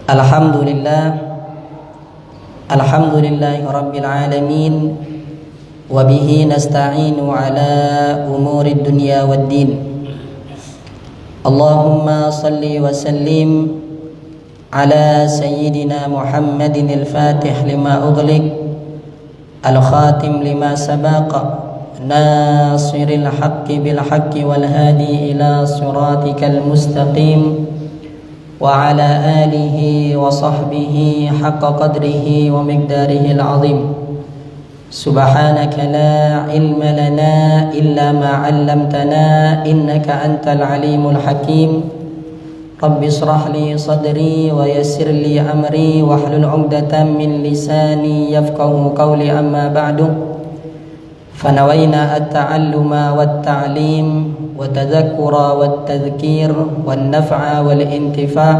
Alhamdulillah, alhamdulillahi rabbil alamin, wa bihi nasta'inu ala umuri dunya waddin. Allahumma salli wa sallim ala sayyidina Muhammadin al-fatih lima ughliq, al-khatim lima sabaqa, nasiril haqqi bil haqqi wal hadi ila siratikal mustaqim, wa ala alihi wa sahbihi haqqa qadrihi wa miqdarihi al-azim. Subhanaka la ilma lana illa ma 'allamtana innaka antal alimul hakim. Rabbi israh li sadri wa yassir li amri wahlul 'uqdatam min lisani yafqahu qawli, amma ba'du. Fanawayna at-ta'alluma wat-ta'lim wa tadhakkura wat-tadhkir wan-naf'a wal-intifa'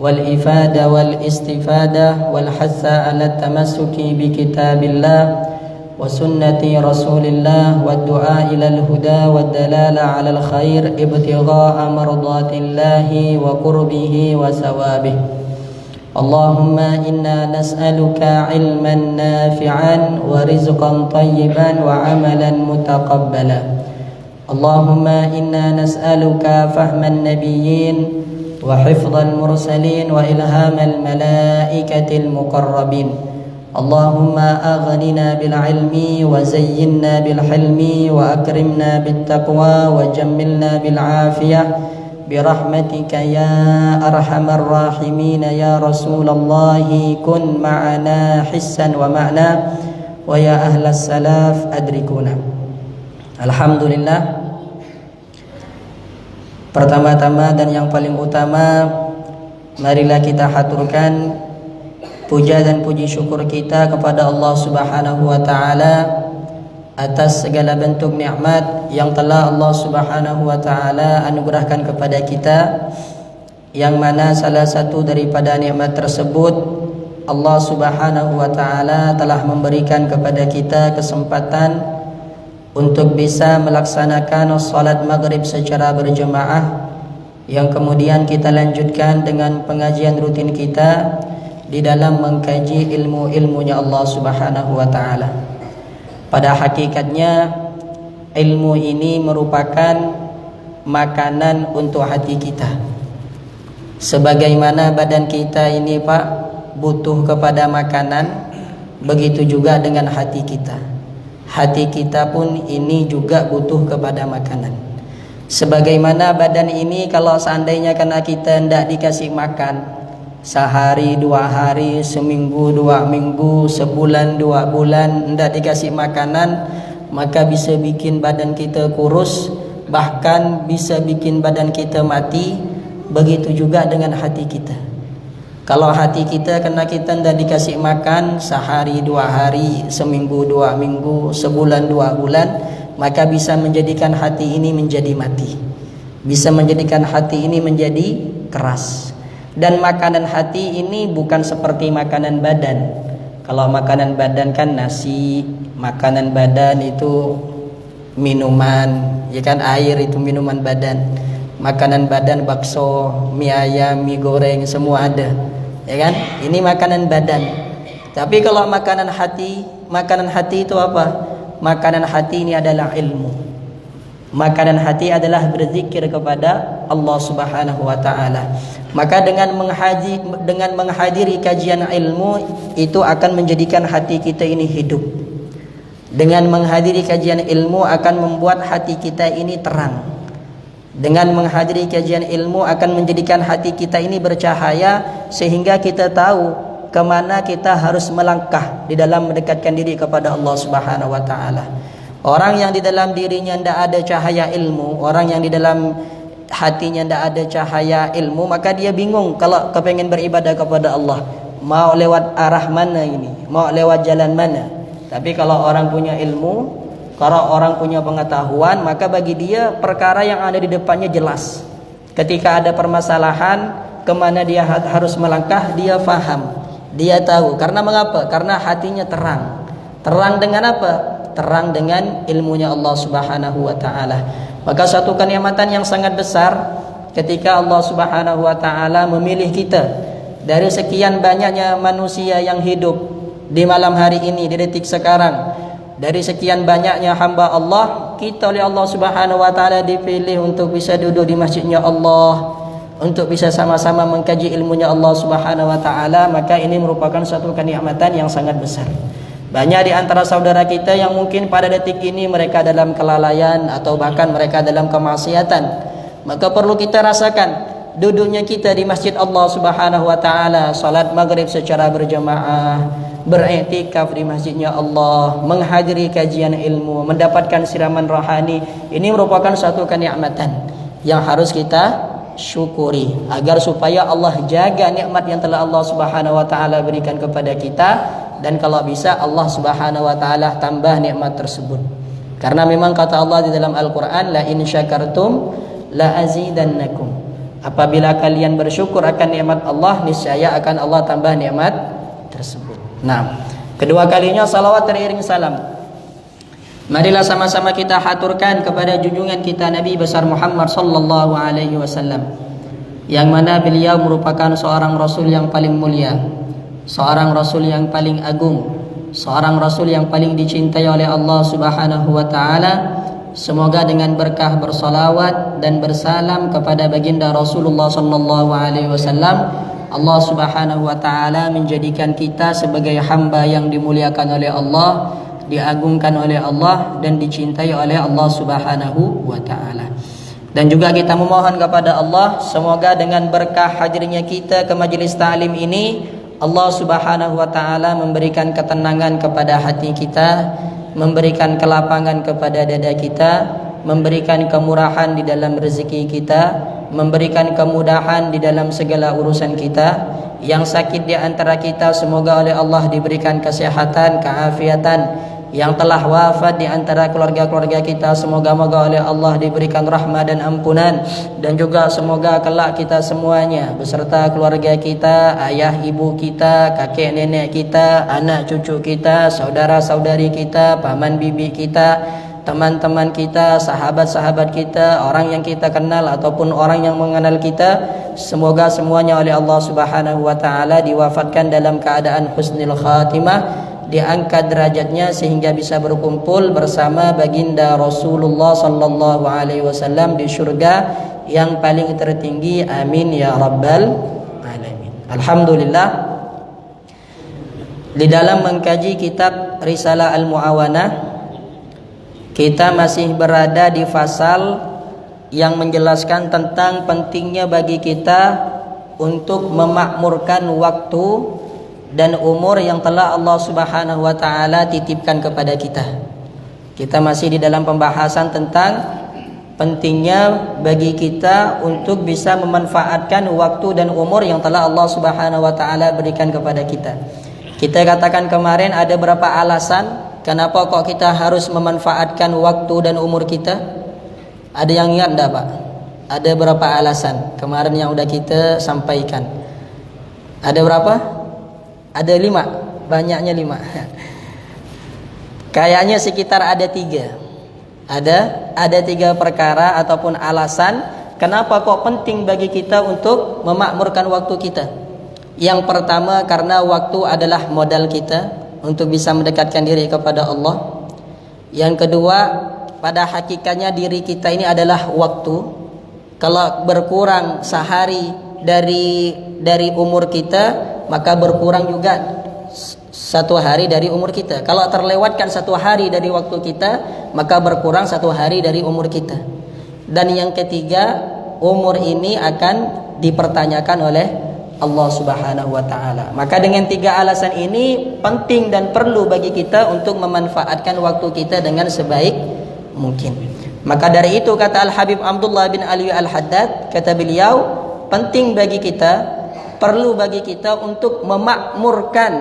wal-ifada wal-istifada wal-hassa 'ala at-tamassuki bi kitabillah wa sunnati rasulillah wad-du'a ila al-huda wad-dalala 'ala al-khair ibtigha'a mardatillahi wa qurbihi wa sawabihi. Allahumma inna nas'aluka ilman nafi'an wa rizqan tayyiban wa amalan mutaqabbala. Allahumma inna nas'aluka fahman nabiyyin wa hifdhal mursalin wa ilhamal malaikatil muqarrabin. Allahumma aghnina bil ilmi wa zayyinna bil hilmi wa akrimna bit taqwa wa jammilna bil afiyah birahmatika ya arhamar rahimin. Ya Rasulullah, kun ma'ana hissan wa ma'na wa ya ahlas salaf adrikuna. Alhamdulillah, pertama-tama dan yang paling utama, marilah kita haturkan puja dan puji syukur kita kepada Allah Subhanahu wa taala atas segala bentuk nikmat yang telah Allah Subhanahu wa taala anugerahkan kepada kita, yang mana salah satu daripada nikmat tersebut Allah Subhanahu wa taala telah memberikan kepada kita kesempatan untuk bisa melaksanakan salat maghrib secara berjemaah, yang kemudian kita lanjutkan dengan pengajian rutin kita di dalam mengkaji ilmu-ilmunya Allah Subhanahu wa taala. Pada hakikatnya ilmu ini merupakan makanan untuk hati kita. Sebagaimana badan kita ini Pak butuh kepada makanan, begitu juga dengan hati kita. Hati kita pun ini juga butuh kepada makanan. Sebagaimana badan ini kalau seandainya karena kita tidak dikasih makan sehari, 2 hari, seminggu, 2 minggu, sebulan, 2 bulan tidak dikasih makanan, maka bisa bikin badan kita kurus, bahkan bisa bikin badan kita mati. Begitu juga dengan hati kita. Kalau hati kita karena kita tidak dikasih makan sehari, 2 hari, seminggu, 2 minggu, sebulan, 2 bulan, maka bisa menjadikan hati ini menjadi mati, bisa menjadikan hati ini menjadi keras. Dan makanan hati ini bukan seperti makanan badan. Kalau makanan badan kan nasi, makanan badan itu minuman, ya kan, air itu minuman badan. Makanan badan bakso, mie ayam, mie goreng, semua ada, ya kan? Ini makanan badan. Tapi kalau makanan hati itu apa? Makanan hati ini adalah ilmu. Makanan hati adalah berzikir kepada Allah Subhanahu wa taala. Maka dengan menghadiri kajian ilmu itu akan menjadikan hati kita ini hidup. Dengan menghadiri kajian ilmu akan membuat hati kita ini terang. Dengan menghadiri kajian ilmu akan menjadikan hati kita ini bercahaya, sehingga kita tahu kemana kita harus melangkah di dalam mendekatkan diri kepada Allah Subhanahu wa taala. Orang yang di dalam dirinya tidak ada cahaya ilmu, orang yang di dalam hatinya tidak ada cahaya ilmu, maka dia bingung kalau kepengen beribadah kepada Allah, mau lewat arah mana ini, mau lewat jalan mana. Tapi kalau orang punya ilmu, kalau orang punya pengetahuan, maka bagi dia perkara yang ada di depannya jelas. Ketika ada permasalahan, kemana dia harus melangkah, dia faham, dia tahu. Karena mengapa? Karena hatinya terang. Terang dengan apa? Terang dengan ilmunya Allah Subhanahu wa taala. Maka suatu kenikmatan yang sangat besar ketika Allah Subhanahu wa taala memilih kita dari sekian banyaknya manusia yang hidup di malam hari ini, di detik sekarang, dari sekian banyaknya hamba Allah, kita oleh Allah Subhanahu wa taala dipilih untuk bisa duduk di masjidnya Allah, untuk bisa sama-sama mengkaji ilmunya Allah Subhanahu wa taala, maka ini merupakan suatu kenikmatan yang sangat besar. Banyak di antara saudara kita yang mungkin pada detik ini mereka dalam kelalaian atau bahkan mereka dalam kemaksiatan. Maka perlu kita rasakan duduknya kita di masjid Allah Subhanahu wa taala, salat maghrib secara berjamaah, beriktikaf di masjidnya Allah, menghadiri kajian ilmu, mendapatkan siraman rohani. Ini merupakan suatu kenikmatan yang harus kita syukuri agar supaya Allah jaga nikmat yang telah Allah Subhanahu wa taala berikan kepada kita, dan kalau bisa Allah Subhanahu wa taala tambah nikmat tersebut. Karena memang kata Allah di dalam Al-Qur'an, la in syakartum la azidannakum. Apabila kalian bersyukur akan nikmat Allah, niscaya akan Allah tambah nikmat tersebut. Nah, kedua kalinya salawat teriring salam. Marilah sama-sama kita haturkan kepada junjungan kita Nabi besar Muhammad sallallahu alaihi wasallam, yang mana beliau merupakan seorang rasul yang paling mulia, seorang rasul yang paling agung, seorang rasul yang paling dicintai oleh Allah Subhanahu wa taala. Semoga dengan berkah bersalawat dan bersalam kepada baginda Rasulullah sallallahu alaihi wasallam, Allah Subhanahu wa taala menjadikan kita sebagai hamba yang dimuliakan oleh Allah, diagungkan oleh Allah, dan dicintai oleh Allah Subhanahu wa taala. Dan juga kita memohon kepada Allah, semoga dengan berkah hadirnya kita ke majelis ta'lim ini, Allah Subhanahu wa taala memberikan ketenangan kepada hati kita, memberikan kelapangan kepada dada kita, memberikan kemurahan di dalam rezeki kita, memberikan kemudahan di dalam segala urusan kita. Yang sakit di antara kita semoga oleh Allah diberikan kesehatan, keafiatan. Yang telah wafat di antara keluarga-keluarga kita semoga-moga oleh Allah diberikan rahmat dan ampunan. Dan juga semoga kelak kita semuanya beserta keluarga kita, ayah ibu kita, kakek nenek kita, anak cucu kita, saudara-saudari kita, paman bibi kita, teman-teman kita, sahabat-sahabat kita, orang yang kita kenal ataupun orang yang mengenal kita, semoga semuanya oleh Allah Subhanahu wa taala diwafatkan dalam keadaan husnul khatimah, diangkat derajatnya sehingga bisa berkumpul bersama baginda Rasulullah sallallahu alaihi wasallam di syurga yang paling tertinggi. Amin ya rabbal alamin. Alhamdulillah, di dalam mengkaji kitab Risalah Al-Mu'awanah, kita masih berada di fasal yang menjelaskan tentang pentingnya bagi kita untuk memakmurkan waktu dan umur yang telah Allah Subhanahu wa taala titipkan kepada kita. Kita masih di dalam pembahasan tentang pentingnya bagi kita untuk bisa memanfaatkan waktu dan umur yang telah Allah Subhanahu wa taala berikan kepada kita. Kita katakan kemarin ada berapa alasan kenapa kok kita harus memanfaatkan waktu dan umur kita? Ada yang ingat enggak, Pak? Ada berapa alasan kemarin yang udah kita sampaikan? Ada berapa? Ada 5, banyaknya 5. Kayaknya sekitar ada 3. Ada 3 perkara ataupun alasan kenapa kok penting bagi kita untuk memakmurkan waktu kita. Yang pertama, karena waktu adalah modal kita untuk bisa mendekatkan diri kepada Allah. Yang kedua, pada hakikatnya diri kita ini adalah waktu. Kalau berkurang sehari dari umur kita, maka berkurang juga 1 hari dari umur kita. Kalau terlewatkan 1 hari dari waktu kita, maka berkurang 1 hari dari umur kita. Dan yang ketiga, umur ini akan dipertanyakan oleh Allah Subhanahu wa taala. Maka dengan 3 alasan ini penting dan perlu bagi kita untuk memanfaatkan waktu kita dengan sebaik mungkin. Maka dari itu kata Al-Habib Abdullah bin Ali Al-Haddad, kata beliau, penting bagi kita, perlu bagi kita untuk memakmurkan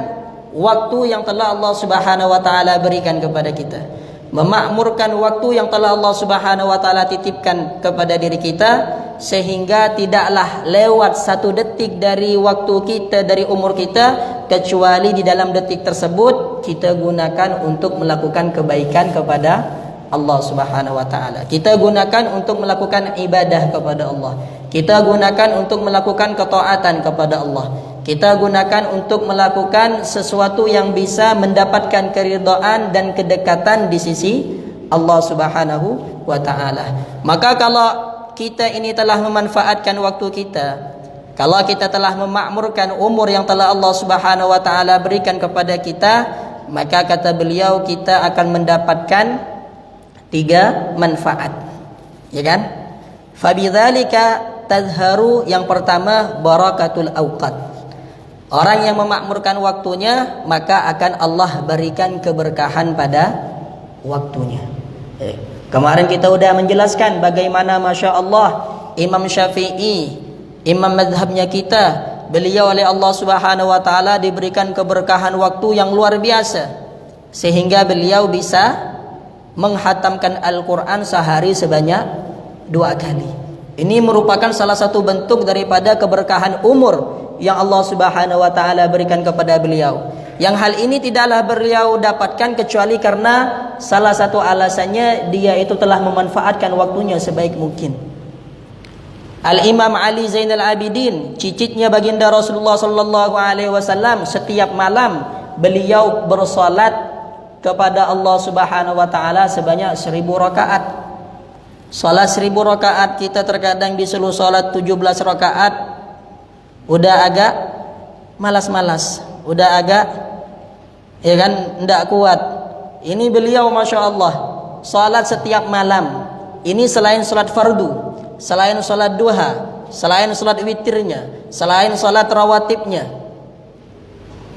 waktu yang telah Allah Subhanahu wa taala berikan kepada kita. Memakmurkan waktu yang telah Allah Subhanahu wa taala titipkan kepada diri kita, sehingga tidaklah lewat 1 detik dari waktu kita, dari umur kita, kecuali di dalam detik tersebut kita gunakan untuk melakukan kebaikan kepada Allah Subhanahu wa taala. Kita gunakan untuk melakukan ibadah kepada Allah. Kita gunakan untuk melakukan ketaatan kepada Allah. Kita gunakan untuk melakukan sesuatu yang bisa mendapatkan keridhaan dan kedekatan di sisi Allah Subhanahu wa taala. Maka kalau kita ini telah memanfaatkan waktu kita, kalau kita telah memakmurkan umur yang telah Allah Subhanahu wa taala berikan kepada kita, maka kata beliau kita akan mendapatkan 3 manfaat. Ya kan? Fabidzalika tazharu, yang pertama barakatul awqat. Orang yang memakmurkan waktunya, maka akan Allah berikan keberkahan pada waktunya. Kemarin kita sudah menjelaskan bagaimana Masya Allah Imam Syafi'i, imam madhabnya kita, beliau oleh Allah Subhanahu wa taala diberikan keberkahan waktu yang luar biasa, sehingga beliau bisa menghatamkan Al-Quran sehari sebanyak 2 kali. Ini merupakan salah satu bentuk daripada keberkahan umur yang Allah Subhanahu wa taala berikan kepada beliau. Yang hal ini tidaklah beliau dapatkan kecuali karena salah satu alasannya dia itu telah memanfaatkan waktunya sebaik mungkin. Al-Imam Ali Zainal Abidin, cicitnya baginda Rasulullah sallallahu alaihi wasallam, setiap malam beliau bersolat kepada Allah Subhanahu wa taala sebanyak 1000 rakaat. Salat 1000 rakaat, kita terkadang disuruh salat 17 rakaat udah agak malas-malas, udah agak ya kan enggak kuat. Ini beliau Masya Allah salat setiap malam. Ini selain salat fardu, selain salat duha, selain salat witirnya, selain salat rawatibnya,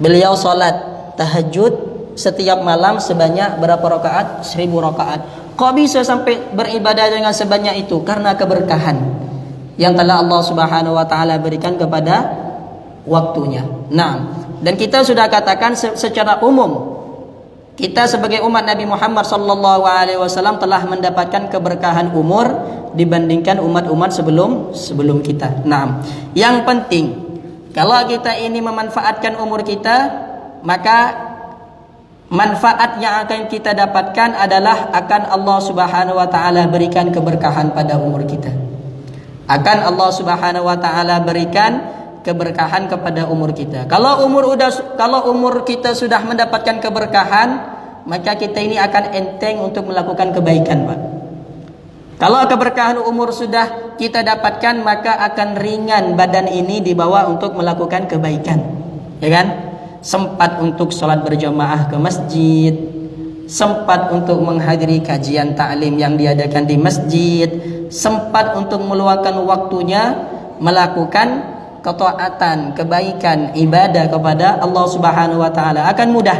beliau salat tahajud setiap malam sebanyak berapa rakaat? 1000 rakaat. Kok bisa sampai beribadah dengan sebanyak itu? Karena keberkahan yang telah Allah Subhanahu wa taala berikan kepada waktunya. Nah, dan kita sudah katakan secara umum, kita sebagai umat Nabi Muhammad sallallahu alaihi wasallam telah mendapatkan keberkahan umur dibandingkan umat-umat sebelum kita. Nah, yang penting kalau kita ini memanfaatkan umur kita, maka manfaat yang akan kita dapatkan adalah akan Allah Subhanahu wa taala berikan keberkahan pada umur kita. Akan Allah Subhanahu wa taala berikan keberkahan kepada umur kita. Kalau umur kita sudah mendapatkan keberkahan, maka kita ini akan enteng untuk melakukan kebaikan, Pak. Kalau keberkahan umur sudah kita dapatkan, maka akan ringan badan ini dibawa untuk melakukan kebaikan. Ya kan? Sempat untuk sholat berjamaah ke masjid, sempat untuk menghadiri kajian ta'lim yang diadakan di masjid, sempat untuk meluangkan waktunya melakukan ketaatan, kebaikan, ibadah kepada Allah Subhanahu wa taala, akan mudah.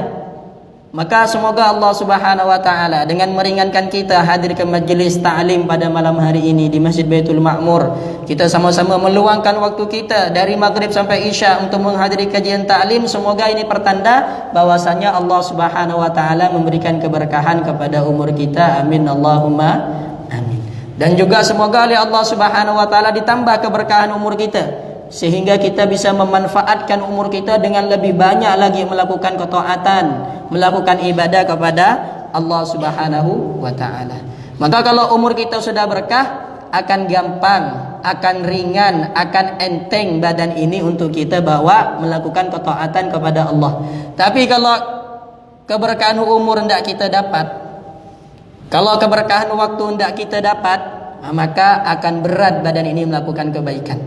Maka semoga Allah Subhanahu wa taala dengan meringankan kita hadir ke majelis ta'lim pada malam hari ini di Masjid Baitul Ma'mur, kita sama-sama meluangkan waktu kita dari maghrib sampai isya untuk menghadiri kajian ta'lim. Semoga ini pertanda bahwasanya Allah Subhanahu wa taala memberikan keberkahan kepada umur kita. Amin Allahumma amin. Dan juga semoga oleh Allah Subhanahu wa taala ditambah keberkahan umur kita, sehingga kita bisa memanfaatkan umur kita dengan lebih banyak lagi melakukan ketaatan, melakukan ibadah kepada Allah Subhanahu wa taala. Maka kalau umur kita sudah berkah, akan gampang, akan ringan, akan enteng badan ini untuk kita bawa melakukan ketaatan kepada Allah. Tapi kalau keberkahan umur tidak kita dapat, kalau keberkahan waktu tidak kita dapat, maka akan berat badan ini melakukan kebaikan.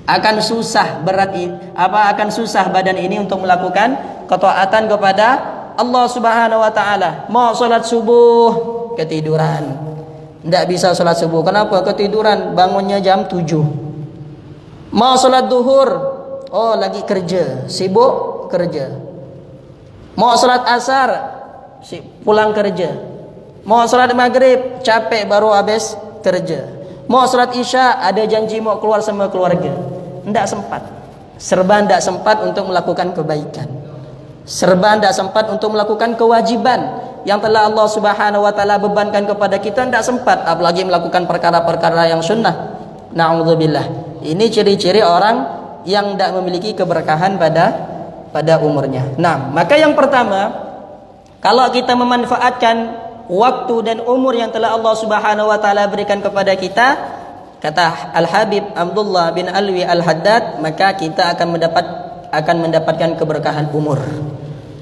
Akan susah akan susah badan ini untuk melakukan ketaatan kepada Allah Subhanahu wa taala. Mau salat subuh ketiduran, tidak bisa salat subuh. Kenapa? Ketiduran, bangunnya jam 7. Mau salat duhur, oh lagi kerja, sibuk kerja. Mau salat asar, pulang kerja. Mau salat maghrib, capek baru habis kerja. Mau salat isya, ada janji mau keluar sama keluarga. Tidak sempat. Serba tidak sempat untuk melakukan kebaikan. Serba tidak sempat untuk melakukan kewajiban yang telah Allah Subhanahu wa taala bebankan kepada kita. Tidak sempat, apalagi melakukan perkara-perkara yang sunnah. Na'udzubillah. Ini ciri-ciri orang yang tidak memiliki keberkahan pada umurnya. Nah, maka yang pertama, kalau kita memanfaatkan waktu dan umur yang telah Allah Subhanahu wa taala berikan kepada kita, kata Al-Habib Abdullah bin Alwi Al-Haddad, maka kita akan mendapatkan keberkahan umur.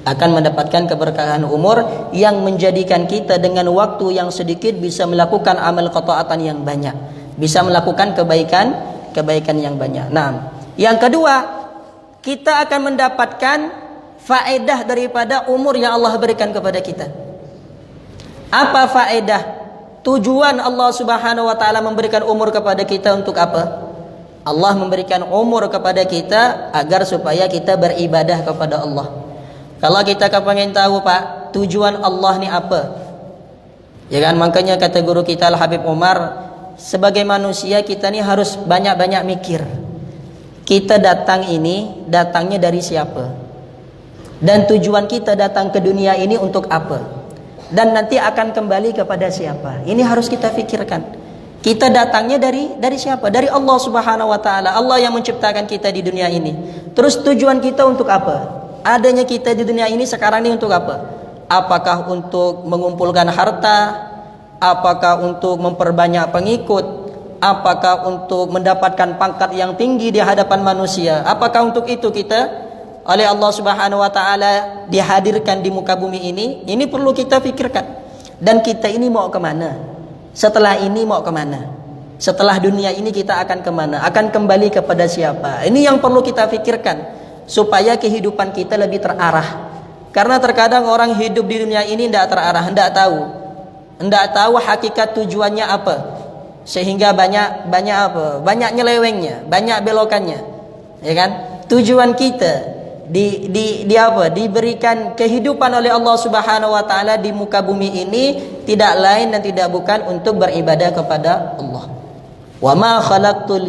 Akan mendapatkan keberkahan umur yang menjadikan kita dengan waktu yang sedikit bisa melakukan amal qataatan yang banyak, bisa melakukan kebaikan yang banyak. Nah, yang kedua, kita akan mendapatkan faedah daripada umur yang Allah berikan kepada kita. Apa faedah? Tujuan Allah Subhanahu wa taala memberikan umur kepada kita untuk apa? Allah memberikan umur kepada kita agar supaya kita beribadah kepada Allah. Kalau kita pengen tahu, Pak, tujuan Allah ni apa? Ya kan, makanya kata guru kita Al-Habib Umar, sebagai manusia kita ni harus banyak-banyak mikir. Kita datangnya dari siapa? Dan tujuan kita datang ke dunia ini untuk apa? Dan nanti akan kembali kepada siapa? Ini harus kita fikirkan. Kita datangnya dari siapa? Dari Allah Subhanahu wa taala. Allah yang menciptakan kita di dunia ini. Terus tujuan kita untuk apa? Adanya kita di dunia ini sekarang ini untuk apa? Apakah untuk mengumpulkan harta? Apakah untuk memperbanyak pengikut? Apakah untuk mendapatkan pangkat yang tinggi di hadapan manusia? Apakah untuk itu kita oleh Allah Subhanahu wa taala dihadirkan di muka bumi ini? Ini perlu kita pikirkan. Dan kita ini mau kemana? Setelah ini mau kemana? Setelah dunia ini kita akan kemana? Akan kembali kepada siapa? Ini yang perlu kita pikirkan, supaya kehidupan kita lebih terarah. Karena terkadang orang hidup di dunia ini tidak terarah, tidak tahu hakikat tujuannya apa, sehingga banyak nyelewengnya, banyak belokannya, ya kan? Tujuan kita diberikan kehidupan oleh Allah Subhanahu wa taala di muka bumi ini tidak lain dan tidak bukan untuk beribadah kepada Allah. Wa ma khalaqtul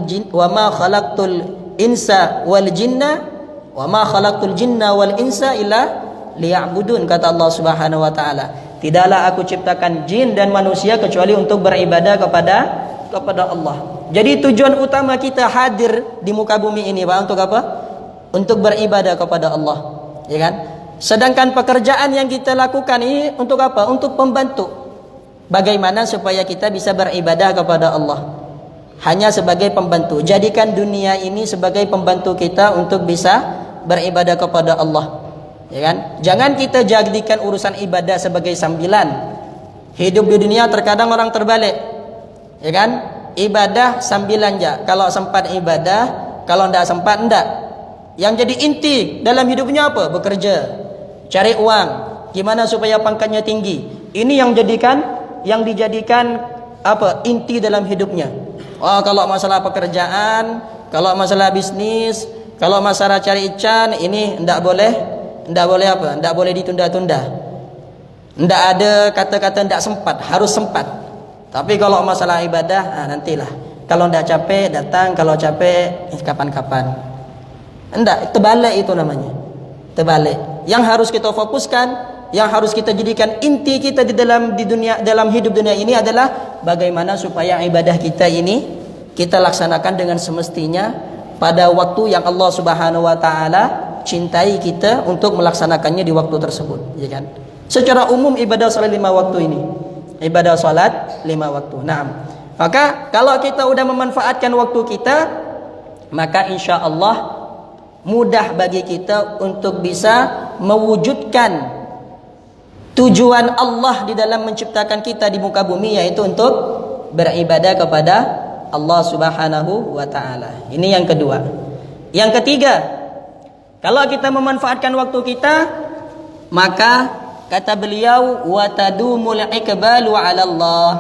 insa wal jinna wa ma khalaqtul jinna wal insa illa liya'budun, kata Allah Subhanahu wa taala. Tidaklah aku ciptakan jin dan manusia kecuali untuk beribadah kepada Allah. Jadi tujuan utama kita hadir di muka bumi ini, Pak, untuk apa? Untuk beribadah kepada Allah, ya kan? Sedangkan pekerjaan yang kita lakukan ini untuk apa? Untuk membantu bagaimana supaya kita bisa beribadah kepada Allah. Hanya sebagai pembantu. Jadikan dunia ini sebagai pembantu kita untuk bisa beribadah kepada Allah, ya kan? Jangan kita jadikan urusan ibadah sebagai sambilan. Hidup di dunia terkadang orang terbalik, ya kan? Ibadah sambilan aja. Kalau sempat ibadah, kalau tidak sempat tidak. Yang jadi inti dalam hidupnya apa? Bekerja, cari uang. Gimana supaya pangkatnya tinggi? Ini yang dijadikan apa? Inti dalam hidupnya. Oh, kalau masalah pekerjaan, kalau masalah bisnis, kalau masalah cari ikan, ini tidak boleh apa? Tidak boleh ditunda-tunda. Tidak ada kata-kata tidak sempat, harus sempat. Tapi kalau masalah ibadah, nantilah. Kalau tidak capek datang, kalau capek kapan-kapan. Tidak, terbalik itu namanya. Terbalik. Yang harus kita fokuskan, yang harus kita jadikan inti kita dalam hidup dunia ini adalah bagaimana supaya ibadah kita ini kita laksanakan dengan semestinya pada waktu yang Allah Subhanahu wa taala cintai kita untuk melaksanakannya di waktu tersebut, ya kan? Secara umum ibadah salat 5 waktu ini. Ibadah salat 5 waktu. Naam. Maka kalau kita sudah memanfaatkan waktu kita, maka insya-Allah mudah bagi kita untuk bisa mewujudkan tujuan Allah di dalam menciptakan kita di muka bumi, yaitu untuk beribadah kepada Allah Subhanahu wa taala. Ini yang kedua. Yang ketiga, kalau kita memanfaatkan waktu kita, maka kata beliau wa tadumul iqbalu 'ala Allah.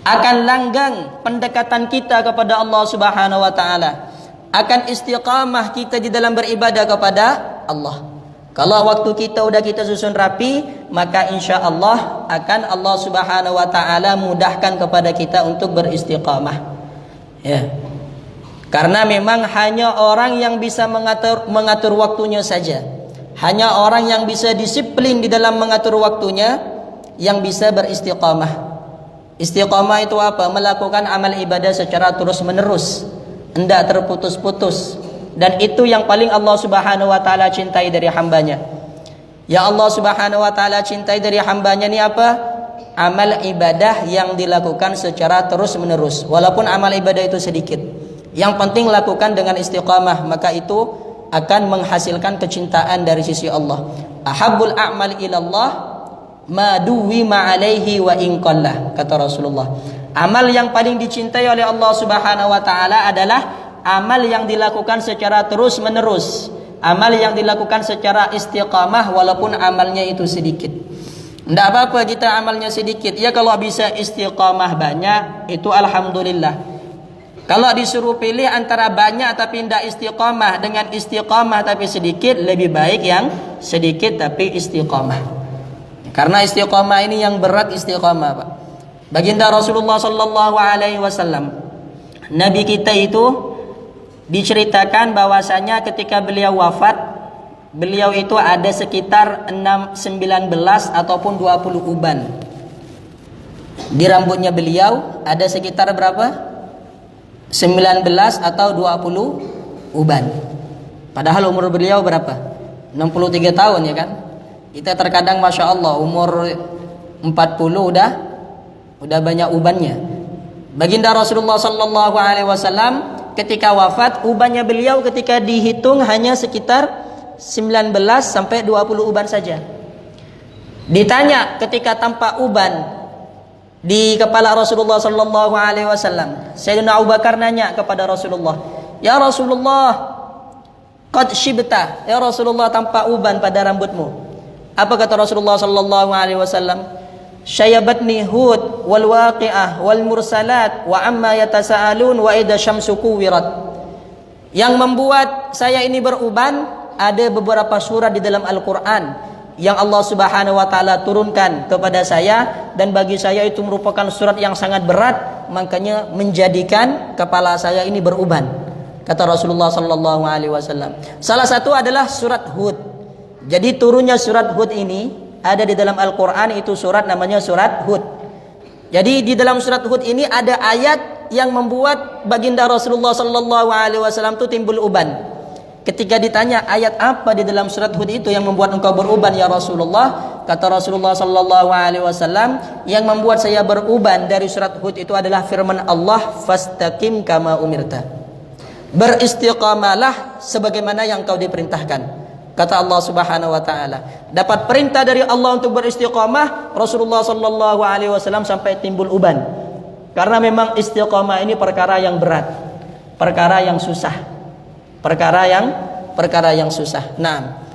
Akan langgang pendekatan kita kepada Allah Subhanahu wa taala. Akan istiqamah kita di dalam beribadah kepada Allah. Kalau waktu kita udah kita susun rapi, maka insya Allah akan Allah Subhanahu wa taala mudahkan kepada kita untuk beristiqamah. Ya. Karena memang hanya orang yang bisa mengatur waktunya saja. Hanya orang yang bisa disiplin di dalam mengatur waktunya yang bisa beristiqamah. Istiqamah itu apa? Melakukan amal ibadah secara terus-menerus, tidak terputus-putus. Dan itu yang paling Allah Subhanahu wa taala cintai dari hambanya. Ya Allah Subhanahu wa taala cintai dari hambanya ni apa? amal ibadah yang dilakukan secara terus-menerus, walaupun amal ibadah itu sedikit. Yang penting lakukan dengan istiqamah, maka itu akan menghasilkan kecintaan dari sisi Allah. Ahabbul a'mal ilallah ma duwima alaihi wa in qallah, kata Rasulullah. Amal yang paling dicintai oleh Allah Subhanahu wa taala adalah amal yang dilakukan secara terus-menerus, amal yang dilakukan secara istiqamah walaupun amalnya itu sedikit. Tidak apa-apa kita amalnya sedikit, ya kalau bisa istiqamah banyak itu alhamdulillah. Kalau disuruh pilih antara banyak tapi tidak istiqamah dengan istiqamah tapi sedikit, lebih baik yang sedikit tapi istiqamah. Karena istiqamah ini yang berat, istiqamah, Pak. Baginda Rasulullah sallallahu alaihi wasallam, Nabi kita itu diceritakan bahwasanya ketika beliau wafat, beliau itu ada sekitar 19 ataupun 20 uban. Di rambutnya beliau ada sekitar berapa? 19 atau 20 uban. Padahal umur beliau berapa? 63 tahun ya kan? Kita terkadang Masya Allah umur 40 udah banyak ubannya. Baginda Rasulullah sallallahu alaihi wasallam ketika wafat, ubannya beliau ketika dihitung hanya sekitar 19 sampai 20 uban saja. Ditanya ketika tanpa uban di kepala Rasulullah sallallahu alaihi wasallam, Sayyidina Abu Bakar nanya kepada Rasulullah, "Ya Rasulullah, qad shibta." Ya Rasulullah, tanpa uban pada rambutmu. Apa kata Rasulullah sallallahu alaihi wasallam? "Syayabatni Hud wal waqi'ah wal mursalat wa amma yatasaalun wa idza syamsu kuwirat." Yang membuat saya ini beruban ada beberapa surat di dalam Al-Qur'an yang Allah Subhanahu wa taala turunkan kepada saya, dan bagi saya itu merupakan surat yang sangat berat, makanya menjadikan kepala saya ini beruban, kata Rasulullah sallallahu alaihi wasallam. Salah satu adalah surat Hud. Jadi turunnya surat Hud ini ada di dalam Al-Qur'an, itu surat namanya surat Hud. Jadi di dalam surat Hud ini ada ayat yang membuat baginda Rasulullah sallallahu alaihi wasallam itu timbul uban. Ketika ditanya ayat apa di dalam surat Hud itu yang membuat engkau beruban ya Rasulullah, kata Rasulullah sallallahu alaihi wasallam, yang membuat saya beruban dari surat Hud itu adalah firman Allah, fastaqim kama umirta. Beristiqamalah sebagaimana yang kau diperintahkan, kata Allah Subhanahu wa taala. Dapat perintah dari Allah untuk beristiqamah, Rasulullah sallallahu alaihi wasallam sampai timbul uban. Karena memang istiqamah ini perkara yang berat, perkara yang susah. Perkara yang susah. Nah,